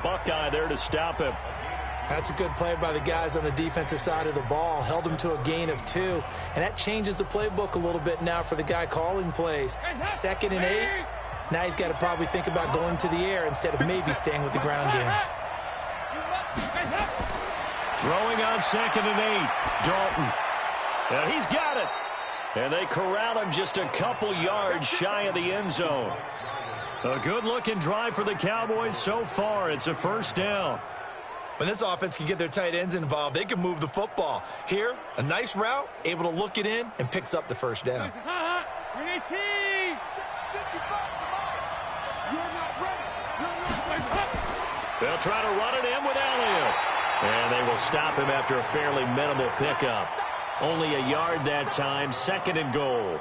Buckeye there to stop him. That's a good play by the guys on the defensive side of the ball. Held him to a gain of 2. And that changes the playbook a little bit now for the guy calling plays. 2nd and 8. Now he's got to probably think about going to the air instead of maybe staying with the ground game. Throwing on 2nd and 8. Dalton. And he's got it. And they corral him just a couple yards shy of the end zone. A good-looking drive for the Cowboys so far. It's a first down. When this offense can get their tight ends involved, they can move the football. Here, a nice route, able to look it in, and picks up the first down. They'll try to run it in with Elliott. And they will stop him after a fairly minimal pickup. Only a yard that time, 2nd and goal.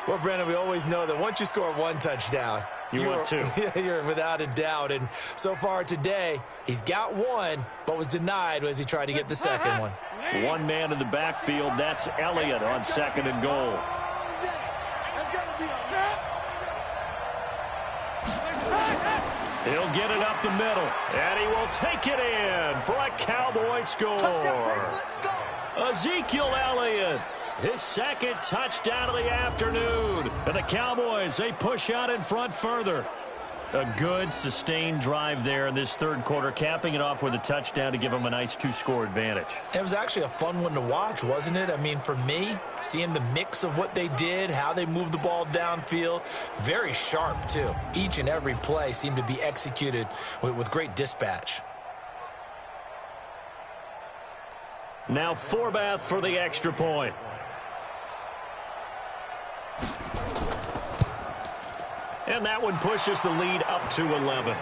Well, Brennan, we always know that once you score 1 touchdown, you're 2. You're without a doubt. And so far today, he's got 1, but was denied as he tried to get the second one. One man in the backfield. That's Elliott on 2nd and goal. He'll get it up the middle, and he will take it in for a Cowboy score. Ezekiel Elliott, his 2nd touchdown of the afternoon. And the Cowboys, they push out in front further. A good, sustained drive there in this 3rd quarter, capping it off with a touchdown to give them a nice 2-score advantage. It was actually a fun one to watch, wasn't it? I mean, for me, seeing the mix of what they did, how they moved the ball downfield, very sharp, too. Each and every play seemed to be executed with great dispatch. Now Forbath for the extra point. And that one pushes the lead up to 11.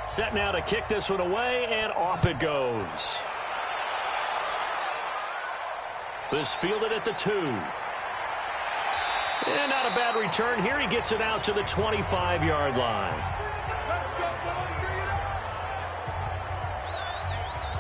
Set now to kick this one away, and off it goes. This fielded at the 2. And not a bad return here. He gets it out to the 25-yard line.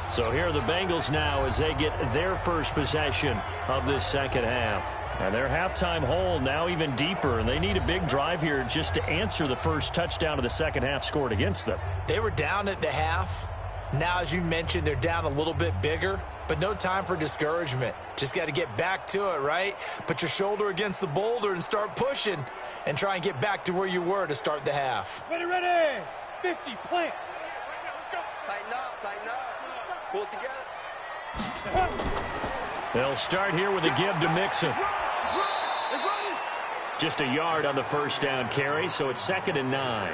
So here are the Bengals now as they get their first possession of this second half. And their halftime hole now even deeper, and they need a big drive here just to answer the first touchdown of the second half scored against them. They were down at the half. Now, as you mentioned, they're down a little bit bigger, but no time for discouragement. Just got to get back to it, right? Put your shoulder against the boulder and start pushing and try and get back to where you were to start the half. Ready. 50, plant. Let's go. Tighten up. Pull it together. They'll start here with a give to Mixon. Just a yard on the first down carry, so it's 2nd and 9.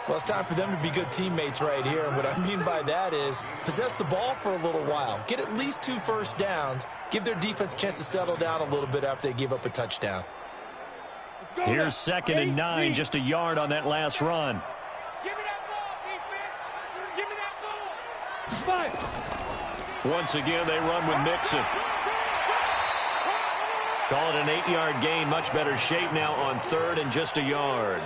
Well, it's time for them to be good teammates right here. And what I mean by that is possess the ball for a little while. Get at least 2 first downs. Give their defense a chance to settle down a little bit after they give up a touchdown. Here's 2nd and 9, just a yard on that last run. Give me that ball, defense. Give me that ball. 5. Once again, they run with Mixon. Call it an 8-yard gain. Much better shape now on 3rd and just a yard.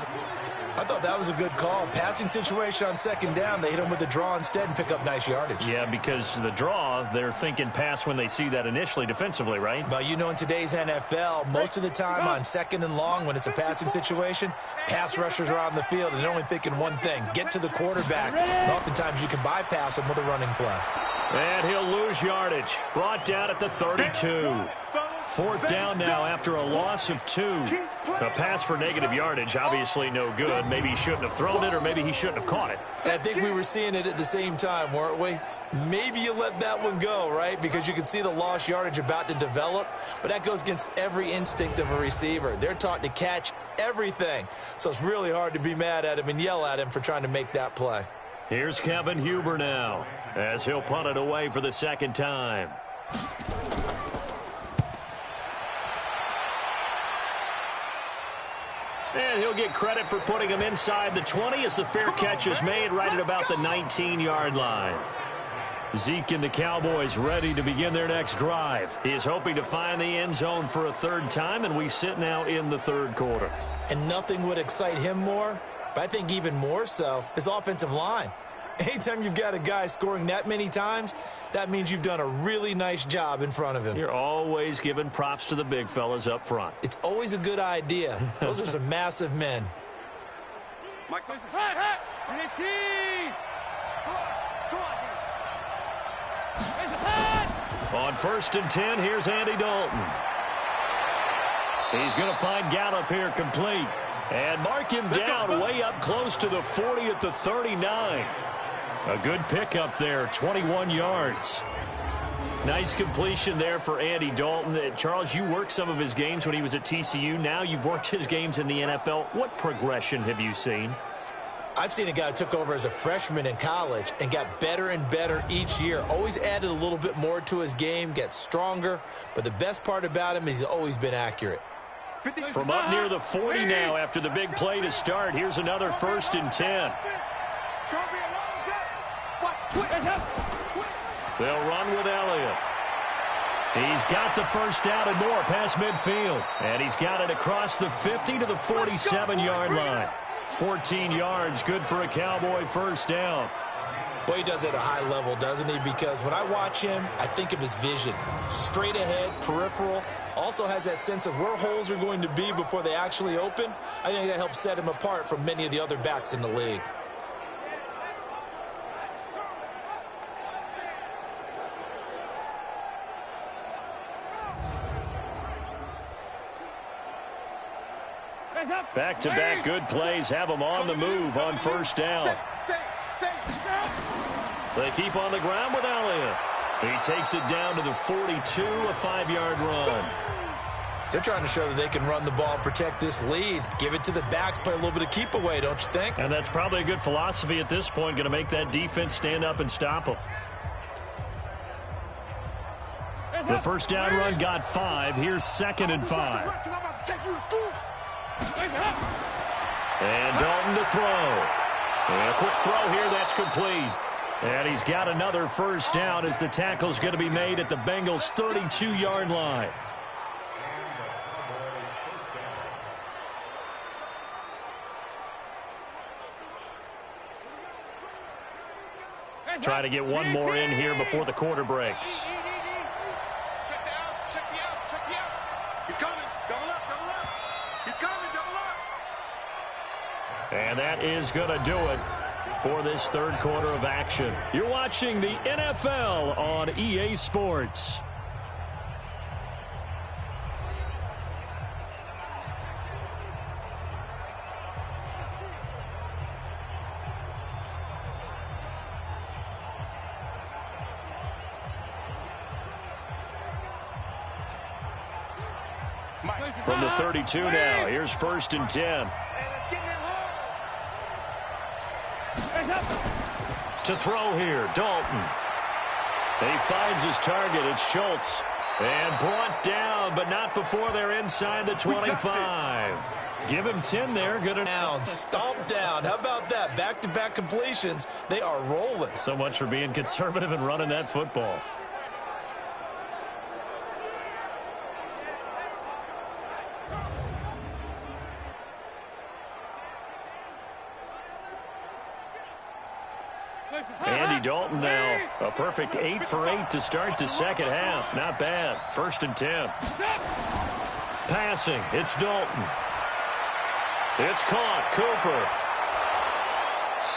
I thought that was a good call. Passing situation on 2nd down. They hit him with the draw instead and pick up nice yardage. Yeah, because the draw, they're thinking pass when they see that initially defensively, right? Well, you know, in today's NFL, most of the time on 2nd and long when it's a passing situation, pass rushers are on the field and they're only thinking one thing, get to the quarterback. And oftentimes you can bypass them with a running play. And he'll lose yardage. Brought down at the 32. 4th down now after a loss of 2. A pass for negative yardage, obviously no good. Maybe he shouldn't have thrown it, or maybe he shouldn't have caught it. I think we were seeing it at the same time, weren't we? Maybe you let that one go, right? Because you can see the lost yardage about to develop. But that goes against every instinct of a receiver. They're taught to catch everything. So it's really hard to be mad at him and yell at him for trying to make that play. Here's Kevin Huber now as he'll punt it away for the 2nd time. And he'll get credit for putting him inside the 20 as the fair catch is made right at about the 19-yard line. Zeke and the Cowboys ready to begin their next drive. He is hoping to find the end zone for a third time, and we sit now in the third quarter. And nothing would excite him more, but I think even more so, his offensive line. Anytime you've got a guy scoring that many times, that means you've done a really nice job in front of him. You're always giving props to the big fellas up front. It's always a good idea. Those are some massive men. On 1st and 10, here's Andy Dalton. He's going to find Gallup here complete. And mark him down way up close to the 40 at the 39. A good pickup there, 21 yards. Nice completion there for Andy Dalton. Charles, you worked some of his games when he was at TCU. Now you've worked his games in the NFL. What progression have you seen? I've seen a guy who took over as a freshman in college and got better and better each year. Always added a little bit more to his game, gets stronger. But the best part about him is he's always been accurate. From up near the 40 now after the big play to start. Here's another 1st and 10. They'll run with Elliott. He's got the first down and more past midfield. And he's got it across the 50 to the 47-yard line. 14 yards, good for a Cowboy first down. Boy, he does it at a high level, doesn't he? Because when I watch him, I think of his vision. Straight ahead, peripheral. Also has that sense of where holes are going to be before they actually open. I think that helps set him apart from many of the other backs in the league. Back-to-back good plays have them on the move on first down. They keep on the ground with Elliott. He takes it down to the 42, a 5-yard run. They're trying to show that they can run the ball and protect this lead. Give it to the backs, play a little bit of keep away, don't you think? And that's probably a good philosophy at this point, going to make that defense stand up and stop them. The first down run got 5. Here's 2nd and 5. And Dalton to throw. And a quick throw here, that's complete. And he's got another first down as the tackle's going to be made at the Bengals' 32-yard line. Try to get one more in here before the quarter breaks. Check the out, check the out, check the out. He's coming, double up, double up. He's coming, double up. And that is going to do it for this third quarter of action. You're watching the NFL on EA Sports. From the 32 now, here's 1st and 10. To throw here, Dalton. He finds his target, it's Schultz. And brought down, but not before they're inside the 25. Give him 10 there, good down, stomp down. How about that? Back-to-back completions. They are rolling. So much for being conservative and running that football. Andy Dalton now, a perfect 8 for 8 to start the second half. Not bad. 1st and 10. Passing, it's Dalton. It's caught, Cooper.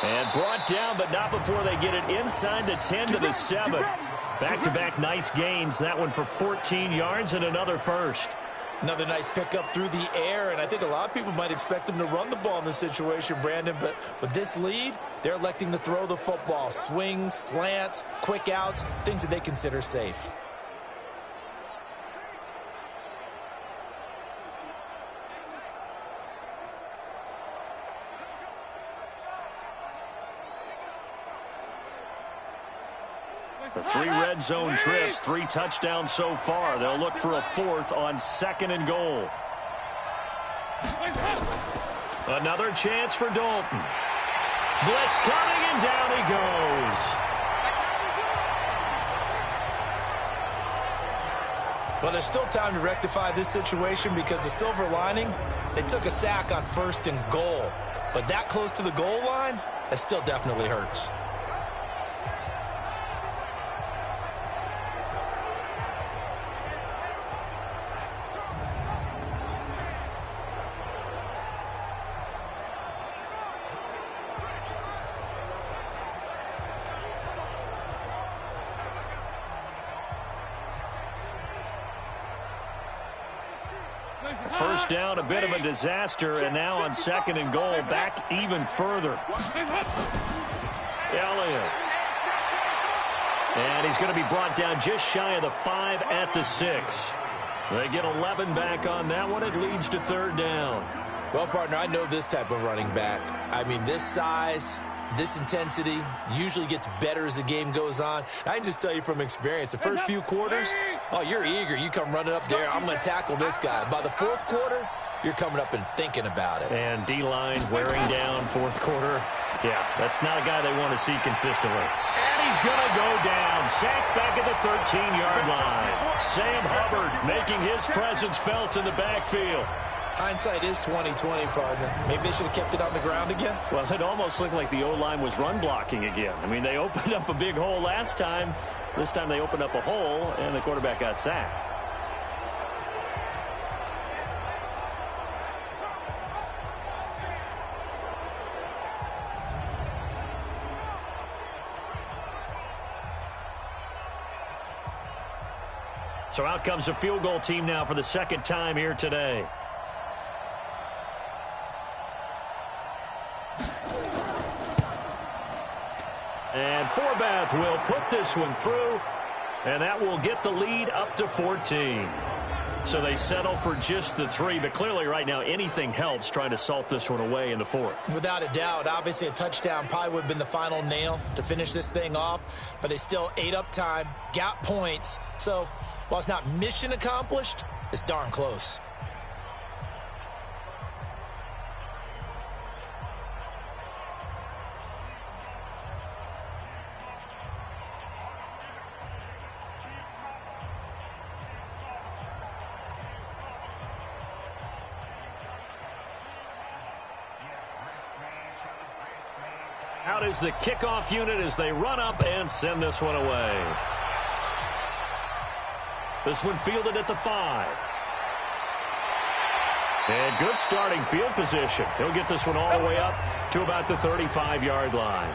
And brought down, but not before they get it inside the 10 to the 7. Back-to-back nice gains. That one for 14 yards and another first. Another nice pickup through the air, and I think a lot of people might expect them to run the ball in this situation, Brandon, but with this lead, they're electing to throw the football. Swings, slants, quick outs, things that they consider safe. The 3 red zone trips, 3 touchdowns so far. They'll look for a 4th on 2nd and goal. Another chance for Dalton. Blitz coming, and down he goes. Well, there's still time to rectify this situation because the silver lining, they took a sack on 1st and goal. But that close to the goal line, that still definitely hurts. First down, a bit of a disaster, and now on 2nd and goal, back even further. Elliott. And he's going to be brought down just shy of the 5 at the 6. They get 11 back on that one. It leads to 3rd down. Well, partner, I know this type of running back. I mean, this size, this intensity usually gets better as the game goes on. I can just tell you from experience, the first few quarters, oh, you're eager. You come running up there, I'm going to tackle this guy. By the 4th quarter, you're coming up and thinking about it. And D-line wearing down 4th quarter. Yeah, that's not a guy they want to see consistently. And he's going to go down. Sacked back at the 13-yard line. Sam Hubbard making his presence felt in the backfield. Hindsight is 20/20, partner. Maybe they should have kept it on the ground again. Well, it almost looked like the O-line was run blocking again. I mean, they opened up a big hole last time. This time they opened up a hole, and the quarterback got sacked. So out comes a field goal team now for the 2nd time here today. And Forbath will put this one through, and that will get the lead up to 14. So they settle for just the 3, but clearly right now anything helps trying to salt this one away in the 4th. Without a doubt, obviously a touchdown probably would have been the final nail to finish this thing off, but they still ate up time, got points. So while it's not mission accomplished, it's darn close. Out is the kickoff unit as they run up and send this one away. This one fielded at the 5. And good starting field position. He'll get this one all the way up to about the 35-yard line.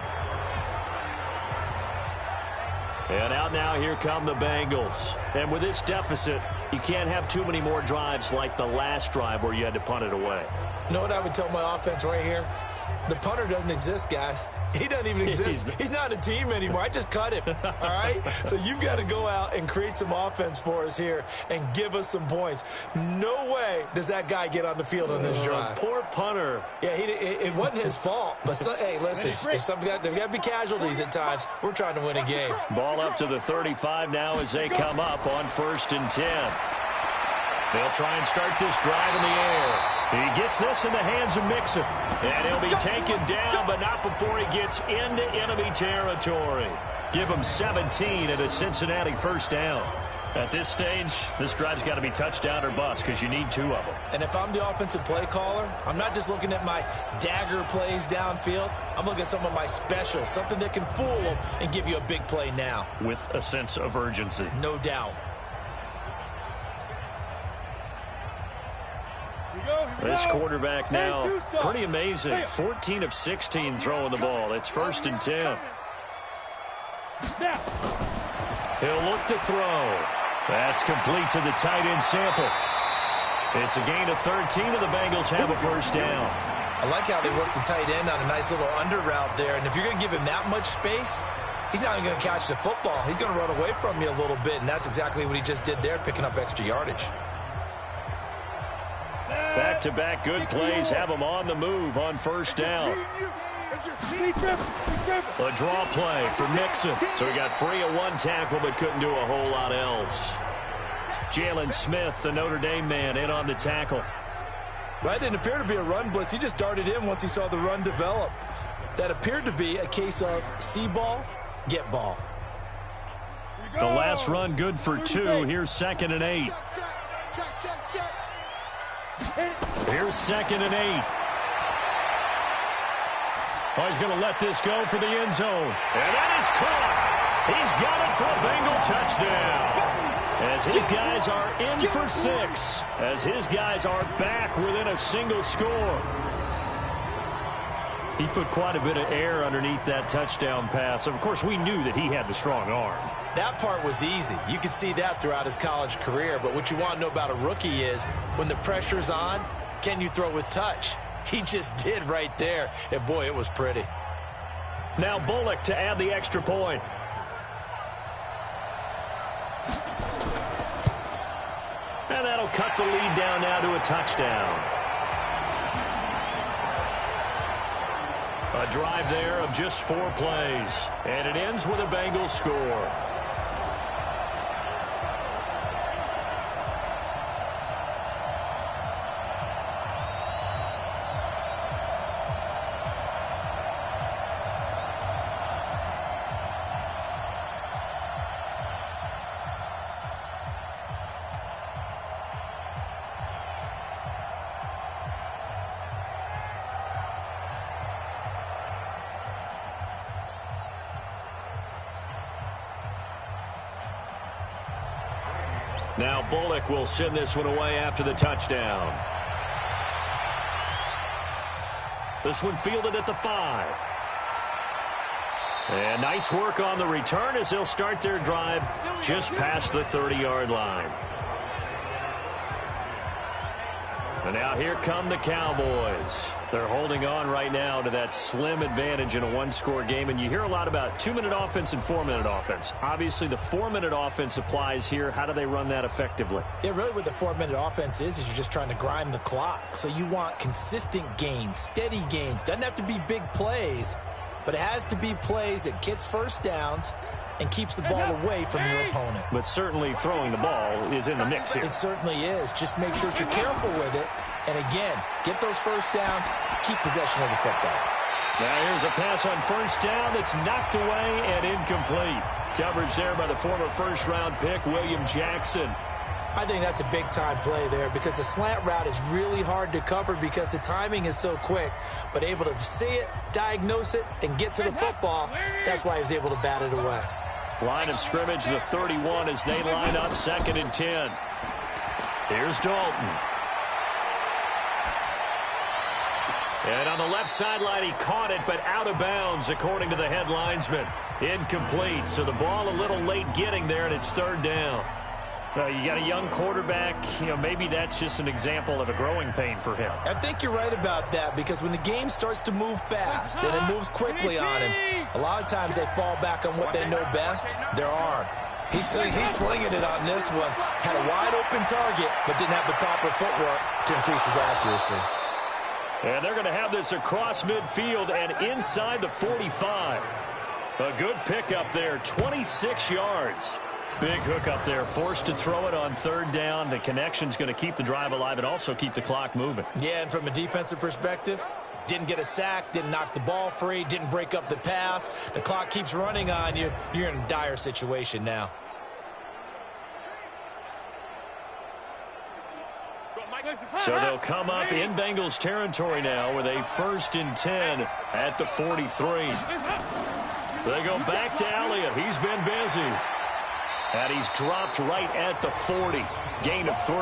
And out now, here come the Bengals. And with this deficit, you can't have too many more drives like the last drive where you had to punt it away. You know what I would tell my offense right here? The punter doesn't exist, guys. He doesn't even exist. He's not a team anymore. I just cut him, all right? So you've got to go out and create some offense for us here and give us some points. No way does that guy get on the field on this drive. Poor punter. Yeah, it wasn't his fault. But, hey, listen, there's got to be casualties at times. We're trying to win a game. Ball up to the 35 now as they come up on 1st and 10. They'll try and start this drive in the air. He gets this in the hands of Mixon. And he'll be taken down, but not before he gets into enemy territory. Give him 17 at a Cincinnati 1st down. At this stage, this drive's got to be touchdown or bust because you need 2 of them. And if I'm the offensive play caller, I'm not just looking at my dagger plays downfield. I'm looking at some of my specials, something that can fool them and give you a big play now. With a sense of urgency. No doubt. This quarterback now, pretty amazing. 14 of 16 throwing the ball. It's 1st and 10. He'll look to throw. That's complete to the tight end Sample. It's a gain of 13, and the Bengals have a 1st down. I like how they work the tight end on a nice little under route there. And if you're going to give him that much space, he's not even going to catch the football. He's going to run away from you a little bit, and that's exactly what he just did there, picking up extra yardage. Back-to-back good plays have him on the move on 1st down. A draw play for Mixon. So he got free of 1 tackle but couldn't do a whole lot else. Jalen Smith, the Notre Dame man, in on the tackle. Well, that didn't appear to be a run blitz. He just darted in once he saw the run develop. That appeared to be a case of see ball, get ball. The last run good for 2. Here's 2nd and 8. Here's 2nd and 8. Oh, he's going to let this go for the end zone. And that is caught. He's got it for a Bengal touchdown. As his guys are in for 6. As his guys are back within a single score. He put quite a bit of air underneath that touchdown pass. Of course, we knew that he had the strong arm. That part was easy. You could see that throughout his college career. But what you want to know about a rookie is when the pressure's on, can you throw with touch? He just did right there. And, boy, it was pretty. Now Bullock to add the extra point. And that'll cut the lead down now to a touchdown. A drive there of just 4 plays. And it ends with a Bengals score. Now Bullock will send this one away after the touchdown. This one fielded at the 5. And nice work on the return as they'll start their drive just past the 30-yard line. And now here come the Cowboys. They're holding on right now to that slim advantage in a one-score game. And you hear a lot about 2-minute offense and 4-minute offense. Obviously, the 4-minute offense applies here. How do they run that effectively? Yeah, really what the 4-minute offense is you're just trying to grind the clock. So you want consistent gains, steady gains. Doesn't have to be big plays, but it has to be plays that gets first downs and keeps the ball away from your opponent. But certainly throwing the ball is in the mix here. It certainly is. Just make sure that you're careful with it. And again, get those first downs, keep possession of the football. Now here's a pass on first down that's knocked away and incomplete. Coverage there by the former first-round pick, William Jackson. I think that's a big-time play there because the slant route is really hard to cover because the timing is so quick. But able to see it, diagnose it, and get to the football, that's why he was able to bat it away. Line of scrimmage, the 31 as they line up 2nd and 10. Here's Dalton. And on the left sideline, he caught it, but out of bounds, according to the head linesman. Incomplete, so the ball a little late getting there, and it's 3rd down. You got a young quarterback. Maybe that's just an example of a growing pain for him. I think you're right about that because when the game starts to move fast and it moves quickly on him, a lot of times they fall back on what they know best, their arm. He's slinging it on this one. Had a wide-open target, but didn't have the proper footwork to increase his accuracy. And they're going to have this across midfield and inside the 45. A good pickup there, 26 yards. Big hook up there, forced to throw it on 3rd down. The connection's going to keep the drive alive and also keep the clock moving. Yeah, and from a defensive perspective, didn't get a sack, didn't knock the ball free, didn't break up the pass. The clock keeps running on you. You're in a dire situation now. So they'll come up in Bengals territory now with a 1st and 10 at the 43. They go back to Elliott. He's been busy. And he's dropped right at the 40. Gain of 3.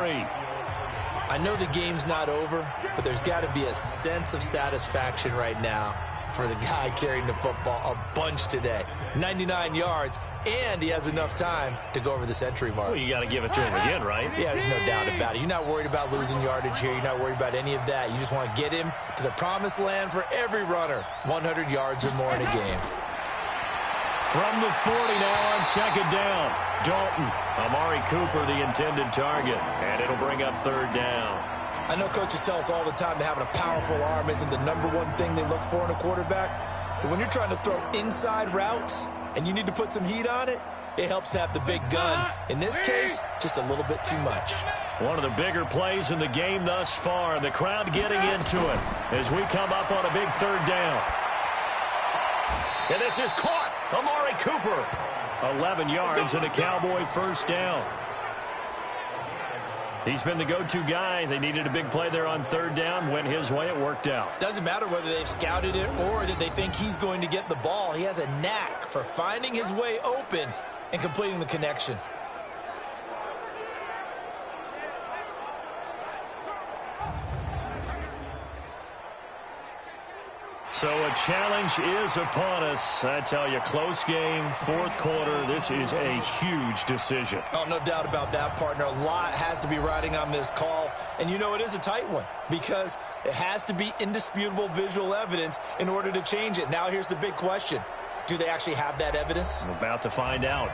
I know the game's not over, but there's got to be a sense of satisfaction right now for the guy carrying the football a bunch today. 99 yards, and he has enough time to go over the century mark. Well, you got to give it to him again, right? Yeah, there's no doubt about it. You're not worried about losing yardage here. You're not worried about any of that. You just want to get him to the promised land for every runner. 100 yards or more in a game. From the 40 now on 2nd down. Dalton, Amari Cooper, the intended target, and it'll bring up 3rd down. I know coaches tell us all the time that having a powerful arm isn't the #1 thing they look for in a quarterback. But when you're trying to throw inside routes and you need to put some heat on it, it helps to have the big gun. In this case, just a little bit too much. One of the bigger plays in the game thus far, and the crowd getting into it as we come up on a big 3rd down. And this is caught. Amari Cooper. 11 yards and a Cowboy first down. He's been the go-to guy. They needed a big play there on third down. Went his way. It worked out. Doesn't matter whether they've scouted it or that they think he's going to get the ball. He has a knack for finding his way open and completing the connection. So a challenge is upon us. I tell you, close game, fourth quarter. This is a huge decision. Oh, no doubt about that, partner. A lot has to be riding on this call. And you know it is a tight one because it has to be indisputable visual evidence in order to change it. Now here's the big question. Do they actually have that evidence? I'm about to find out.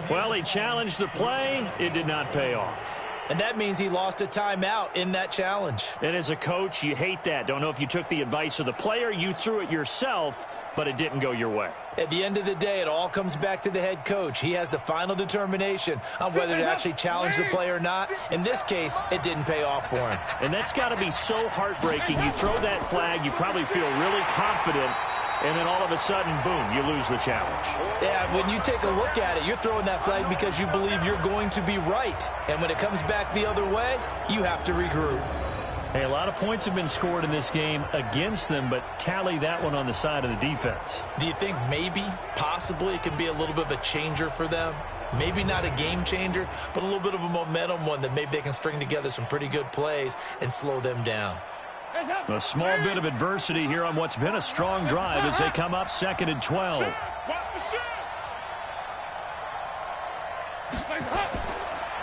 Well, he challenged the play. It did not pay off. And that means he lost a timeout in that challenge. And as a coach, you hate that. Don't know if you took the advice of the player, you threw it yourself, but it didn't go your way. At the end of the day, it all comes back to the head coach. He has the final determination on whether to actually challenge the play or not. In this case, it didn't pay off for him. And that's got to be so heartbreaking. You throw that flag, you probably feel really confident, and then all of a sudden, boom, you lose the challenge. Yeah, when you take a look at it, you're throwing that flag because you believe you're going to be right. And when it comes back the other way, you have to regroup. Hey, a lot of points have been scored in this game against them, but tally that one on the side of the defense. Do you think maybe, possibly, it can be a little bit of a changer for them? Maybe not a game changer, but a little bit of a momentum one that maybe they can string together some pretty good plays and slow them down. A small bit of adversity here on what's been a strong drive as they come up 2nd and 12.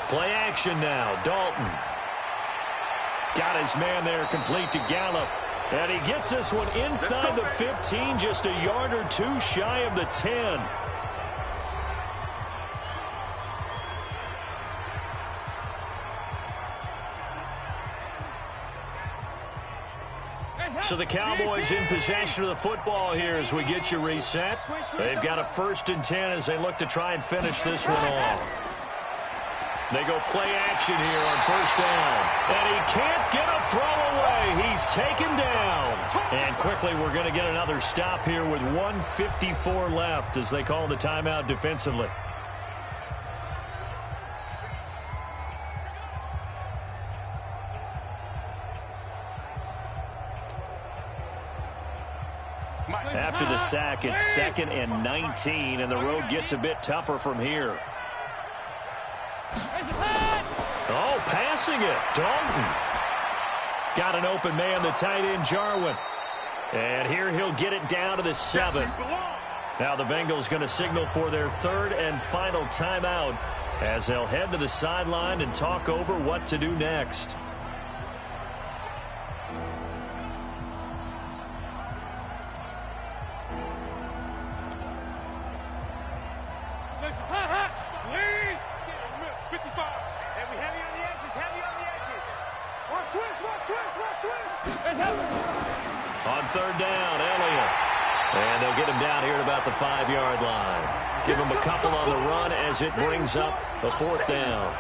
Play action now. Dalton. Got his man there complete to Gallup. And he gets this one inside the 15, just a yard or two shy of the 10. So the Cowboys in possession of the football here as we get you reset. They've got a 1st and 10 as they look to try and finish this one off. They go play action here on 1st down. And he can't get a throw away. He's taken down. And quickly we're going to get another stop here with 1:54 left as they call the timeout defensively. After the sack, it's 2nd and 19, and the road gets a bit tougher from here. Oh, passing it. Dalton. Got an open man, the tight end, Jarwin. And here he'll get it down to the 7. Now the Bengals going to signal for their 3rd and final timeout as they'll head to the sideline and talk over what to do next. On 3rd down, Elliott. And they'll get him down here at about the 5-yard line. Give him a couple on the run as it brings up a 4th down.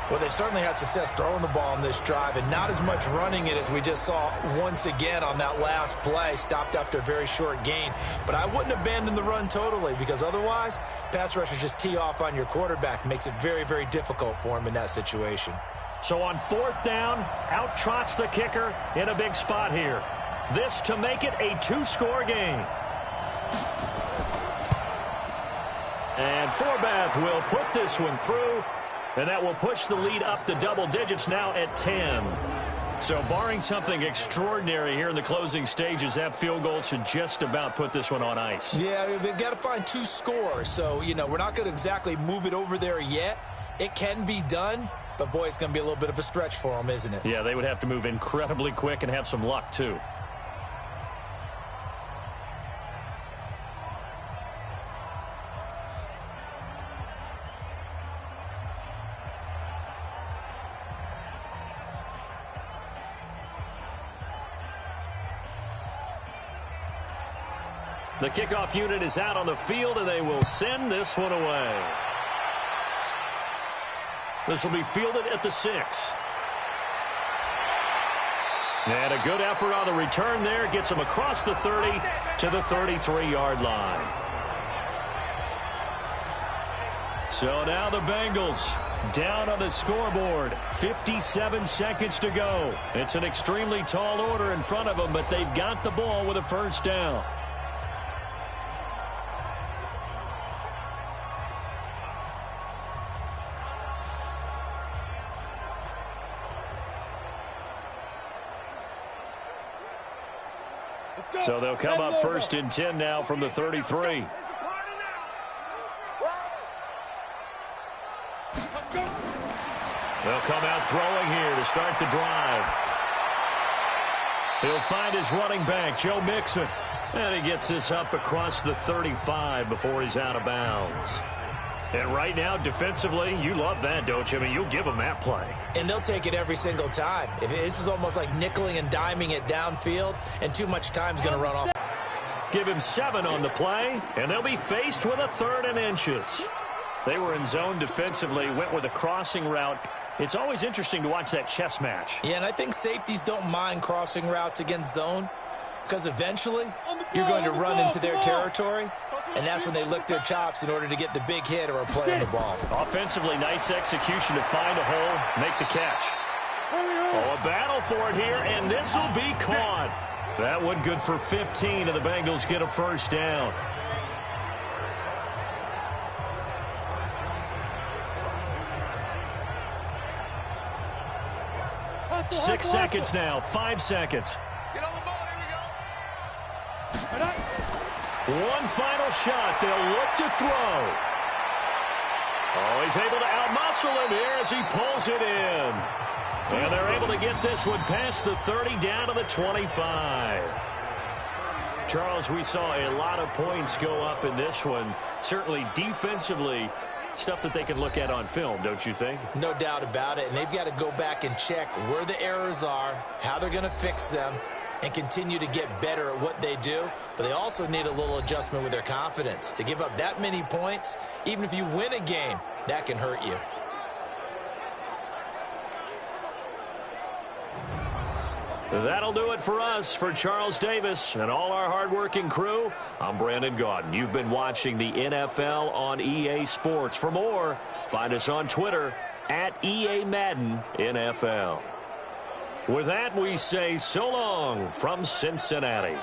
Well, they certainly had success throwing the ball on this drive and not as much running it as we just saw once again on that last play. Stopped after a very short gain. But I wouldn't abandon the run totally because otherwise, pass rushers just tee off on your quarterback. Makes it very, very difficult for him in that situation. So on 4th down, out trots the kicker in a big spot here. This to make it a 2-score game. And Forbath will put this one through, and that will push the lead up to double digits now at 10. So barring something extraordinary here in the closing stages, that field goal should just about put this one on ice. Yeah, we've got to find 2 scores. So, you know, we're not going to exactly move it over there yet. It can be done. But, boy, it's going to be a little bit of a stretch for them, isn't it? Yeah, they would have to move incredibly quick and have some luck, too. The kickoff unit is out on the field, and they will send this one away. This will be fielded at the 6. And a good effort on the return there. Gets him across the 30 to the 33-yard line. So now the Bengals down on the scoreboard. 57 seconds to go. It's an extremely tall order in front of them, but they've got the ball with a first down. So they'll come up first and 10 now from the 33. They'll come out throwing here to start the drive. He'll find his running back, Joe Mixon. And he gets this up across the 35 before he's out of bounds. And right now, defensively, you love that, don't you? I mean, you'll give them that play. And they'll take it every single time. This is almost like nickeling and diming it downfield, and too much time's going to run off. Give him 7 on the play, and they'll be faced with a 3rd and inches. They were in zone defensively, went with a crossing route. It's always interesting to watch that chess match. Yeah, and I think safeties don't mind crossing routes against zone, because eventually you're going to run into their territory, and that's when they lick their chops in order to get the big hit or a play on the ball. Offensively, nice execution to find a hole, make the catch. Oh, a battle for it here, and this will be caught. That one good for 15, and the Bengals get a first down. Six seconds now, 5 seconds. Get on the ball, here we go. One final shot. They'll look to throw. Oh, he's able to outmuscle him here as he pulls it in. And they're able to get this one past the 30 down to the 25. Charles, we saw a lot of points go up in this one. Certainly defensively, stuff that they can look at on film, don't you think? No doubt about it. And they've got to go back and check where the errors are, how they're going to fix them, and continue to get better at what they do. But they also need a little adjustment with their confidence. To give up that many points, even if you win a game, that can hurt you. That'll do it for us. For Charles Davis and all our hardworking crew, I'm Brandon Gaudin. You've been watching the NFL on EA Sports. For more, find us on Twitter at EA Madden NFL. With that, we say so long from Cincinnati.